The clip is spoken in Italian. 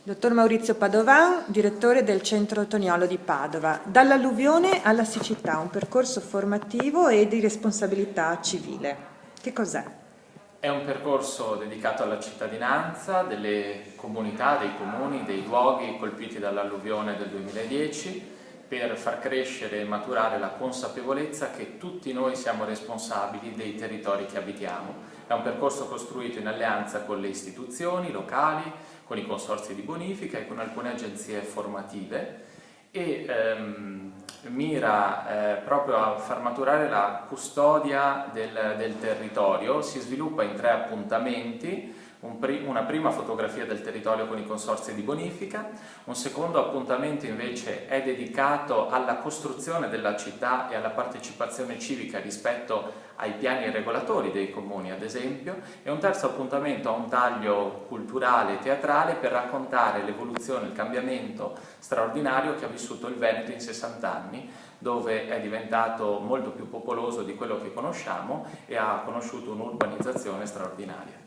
Dottor Maurizio Padovan, direttore del Centro Toniolo di Padova. Dall'alluvione alla siccità, un percorso formativo e di responsabilità civile. Che cos'è? È un percorso dedicato alla cittadinanza, delle comunità, dei comuni, dei luoghi colpiti dall'alluvione del 2010 per far crescere e maturare la consapevolezza che tutti noi siamo responsabili dei territori che abitiamo. È un percorso costruito in alleanza con le istituzioni locali, con i consorzi di bonifica e con alcune agenzie formative e mira proprio a far maturare la custodia del territorio. Si sviluppa in 3 appuntamenti, una prima fotografia del territorio con i consorzi di bonifica, un secondo appuntamento invece è dedicato alla costruzione della città e alla partecipazione civica rispetto ai piani regolatori dei comuni ad esempio, e un terzo appuntamento ha un taglio culturale e teatrale per raccontare l'evoluzione, il cambiamento straordinario che ha vissuto il Veneto in 60 anni, dove è diventato molto più popoloso di quello che conosciamo e ha conosciuto un'urbanizzazione straordinaria.